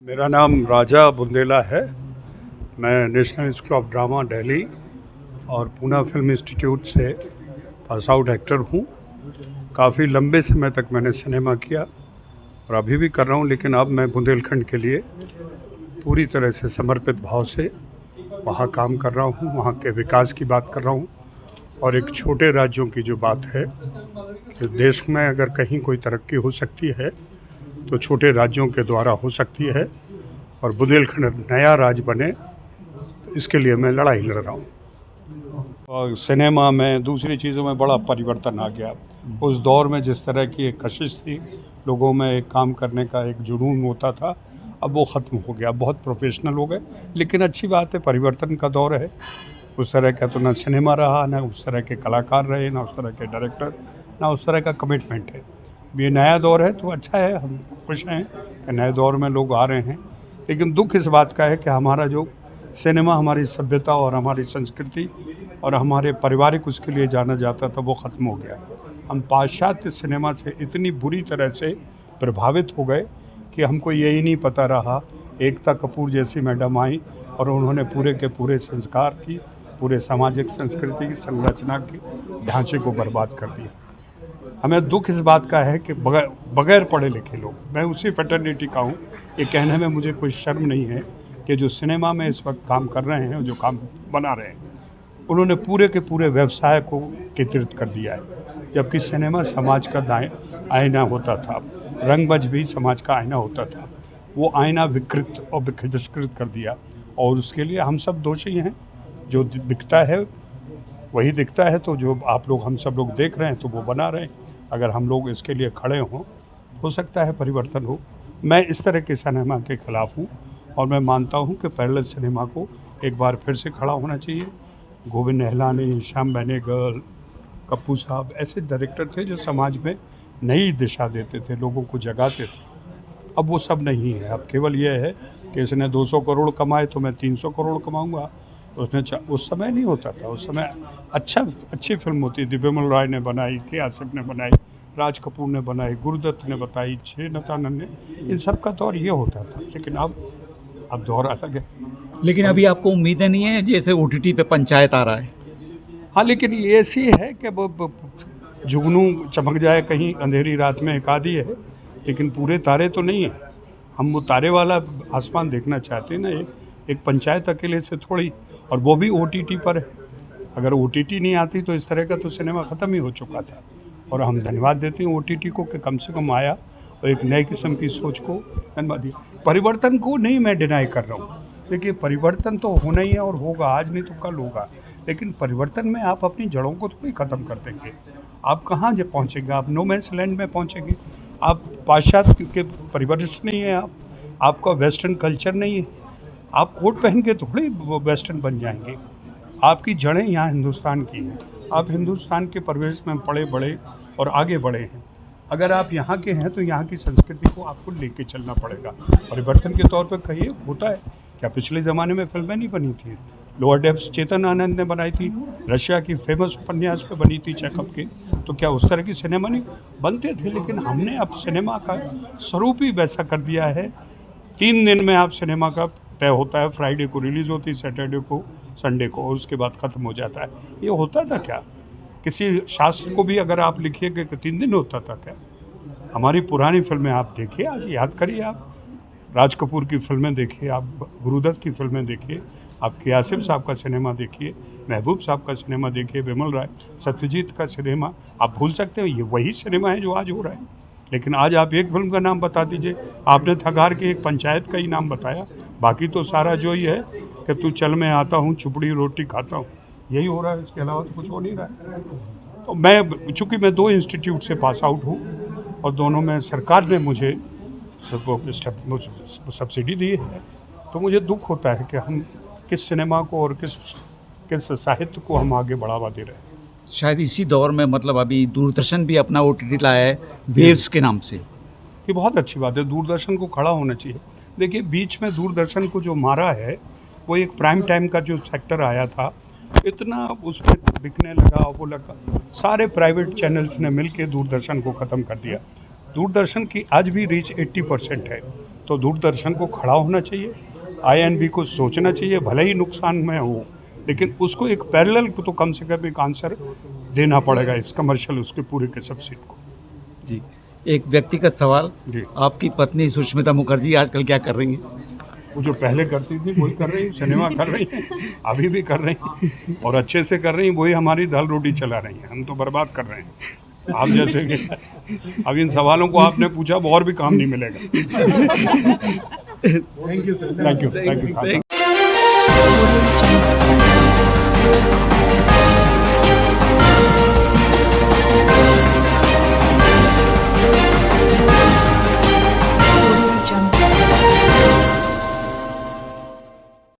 मेरा नाम राजा बुंदेला है। मैं national school of drama Delhi और पूना फिल्म इंस्टीट्यूट से पास आउट एक्टर हूँ। काफ़ी लंबे समय तक मैंने सिनेमा किया और अभी भी कर रहा हूँ, लेकिन अब मैं बुंदेलखंड के लिए पूरी तरह से समर्पित भाव से वहाँ काम कर रहा हूँ। वहाँ के विकास की बात कर रहा हूँ और एक छोटे राज्यों की जो बात है कि देश में अगर कहीं कोई तरक्की हो सकती है तो छोटे राज्यों के द्वारा हो सकती है, और बुंदेलखंड नया राज्य बने तो इसके लिए मैं लड़ाई लड़ रहा हूँ। और सिनेमा में दूसरी चीज़ों में बड़ा परिवर्तन आ गया। उस दौर में जिस तरह की एक कशिश थी, लोगों में एक काम करने का एक जुनून होता था, अब वो ख़त्म हो गया। बहुत प्रोफेशनल हो गए, लेकिन अच्छी बात है, परिवर्तन का दौर है। उस तरह का तो ना सिनेमा रहा, ना उस तरह के कलाकार रहे, ना उस तरह के डायरेक्टर, ना उस तरह का कमिटमेंट है। ये नया दौर है तो अच्छा है, हम खुश हैं कि नए दौर में लोग आ रहे हैं। लेकिन दुख इस बात का है कि हमारा जो सिनेमा, हमारी सभ्यता और हमारी संस्कृति और हमारे पारिवारिक उसके लिए जाना जाता था, वो ख़त्म हो गया। हम पाश्चात्य सिनेमा से इतनी बुरी तरह से प्रभावित हो गए कि हमको यही नहीं पता रहा। एकता कपूर जैसी मैडम आई और उन्होंने पूरे के पूरे संस्कार की, पूरे सामाजिक संस्कृति की संरचना के ढांचे को बर्बाद कर दिया। हमें दुख इस बात का है कि बगैर पढ़े लिखे लोग, मैं उसी फैटर्निटी का हूँ, ये कहने में मुझे कोई शर्म नहीं है कि जो सिनेमा में इस वक्त काम कर रहे हैं, जो काम बना रहे हैं, उन्होंने पूरे के पूरे व्यवसाय को चित्रित कर दिया है। जबकि सिनेमा समाज का आईना होता था, रंगमंच भी समाज का आईना होता था, वो आईना विकृत और विकृत कर दिया। और उसके लिए हम सब दोषी हैं। जो दिखता है वही दिखता है, तो जो आप लोग, हम सब लोग देख रहे हैं तो वो बना रहे हैं। अगर हम लोग इसके लिए खड़े हों, हो सकता है परिवर्तन हो। मैं इस तरह के सिनेमा के ख़िलाफ़ हूँ और मैं मानता हूँ कि पैरेलल सिनेमा को एक बार फिर से खड़ा होना चाहिए। गोविंद निहलानी, श्याम बेनेगल, कप्पू साहब ऐसे डायरेक्टर थे जो समाज में नई दिशा देते थे, लोगों को जगाते थे। अब वो सब नहीं है। अब केवल ये है कि इसने 200 करोड़ कमाए तो मैं 300 करोड़ कमाऊँगा। उसने उस समय नहीं होता था। उस समय अच्छी फिल्म होती थी। बिमल रॉय ने बनाई, के आसिफ ने बनाई, राज कपूर ने बनाई, गुरुदत्त ने बताई, नतानंद ने, इन सब का दौर ये होता था। लेकिन अब दौर अलग है। लेकिन अभी आपको उम्मीदें नहीं है, जैसे ओटीटी पे पंचायत आ रहा है? हाँ, लेकिन ये ऐसी है कि जुगनू चमक जाए कहीं अंधेरी रात में, एक आधी है, लेकिन पूरे तारे तो नहीं है। हम वो तारे वाला आसमान देखना चाहते हैं ना। एक पंचायत अकेले से थोड़ी, और वो भी ओटीटी पर है। अगर ओटीटी नहीं आती तो इस तरह का तो सिनेमा ख़त्म ही हो चुका था। और हम धन्यवाद देते हैं ओटीटी को कि कम से कम आया और एक नई किस्म की सोच को धन्यवाद दिया। परिवर्तन को नहीं मैं डिनाई कर रहा हूँ। देखिए, परिवर्तन तो होना ही है और होगा, आज नहीं तो कल होगा। लेकिन परिवर्तन में आप अपनी जड़ों को थोड़ी ख़त्म कर देंगे। आप कहाँ जब पहुँचेंगे? आप नो मैंस लैंड में पहुँचेंगे। आप पाश्चात्य के परिवर्तन नहीं है, आपका वेस्टर्न कल्चर नहीं है। आप कोट पहन के थोड़ी वेस्टर्न बन जाएंगे। आपकी जड़ें यहाँ हिंदुस्तान की हैं। आप हिंदुस्तान के परिवेश में पले बढ़े और आगे बढ़े हैं। अगर आप यहाँ के हैं तो यहाँ की संस्कृति को आपको लेके चलना पड़ेगा। परिवर्तन के तौर पर कहिए, होता है क्या? पिछले ज़माने में फिल्में नहीं बनी थी? लोअर डेप्थ्स चेतन आनंद ने बनाई थी, रशिया की फेमस उपन्यास पे बनी थी चेकअप के। तो क्या उस तरह की सिनेमा नहीं बनते थे? लेकिन हमने अब सिनेमा का स्वरूप ही वैसा कर दिया है। 3 दिन में आप सिनेमा का तय होता है। फ्राइडे को रिलीज़ होती है, सैटरडे को, संडे को, और उसके बाद ख़त्म हो जाता है। ये होता था क्या? किसी शास्त्र को भी अगर आप लिखिए कि 3 दिन होता था क्या? हमारी पुरानी फिल्में आप देखिए, आज याद करिए। आप राज कपूर की फिल्में देखिए, आप गुरुदत्त की फिल्में देखिए, आप के आसिफ साहब का सिनेमा देखिए, महबूब साहब का सिनेमा देखिए, बिमल राय, सत्यजीत का सिनेमा। आप भूल सकते हो ये वही सिनेमा है जो आज हो रहा है। लेकिन आज आप एक फिल्म का नाम बता दीजिए। आपने थगार के एक पंचायत का ही नाम बताया, बाकी तो सारा जो ही है कि तू चल मैं आता हूँ, चुपड़ी रोटी खाता हूँ, यही हो रहा है। इसके अलावा तो कुछ हो नहीं रहा है। तो मैं, चूँकि मैं 2 इंस्टीट्यूट से पास आउट हूँ और दोनों में सरकार ने मुझे सब्सिडी दी है, तो मुझे दुख होता है कि हम किस सिनेमा को और किस साहित्य को हम आगे बढ़ावा दे रहे हैं। शायद इसी दौर में, मतलब अभी दूरदर्शन भी अपना ओटीटी लाया है वेव्स के नाम से। ये बहुत अच्छी बात है। दूरदर्शन को खड़ा होना चाहिए। देखिए, बीच में दूरदर्शन को जो मारा है, वो एक प्राइम टाइम का जो सेक्टर आया था, इतना उस पर बिकने लगा, वो लगा, सारे प्राइवेट चैनल्स ने मिल के दूरदर्शन को ख़त्म कर दिया। दूरदर्शन की आज भी रीच 80% है। तो दूरदर्शन को खड़ा होना चाहिए, INB को सोचना चाहिए, भले ही नुकसान में हो, लेकिन उसको एक पैरेलल तो कम से कम एक आंसर देना पड़ेगा इस कमर्शियल उसके पूरे के सब्सिडी को। जी, एक व्यक्तिगत सवाल, जी। आपकी पत्नी सुष्मिता मुखर्जी आजकल क्या कर रही हैं? वो जो पहले करती थी वही कर रही हैं, सिनेमा कर रही हैं, अभी भी कर रही हैं और अच्छे से कर रही हैं। वही हमारी दाल रोटी चला रही हैं, हम तो बर्बाद कर रहे हैं। आप जैसे कि अब इन सवालों को आपने पूछा, अब और भी काम नहीं मिलेगा। Thank you sir, thank you.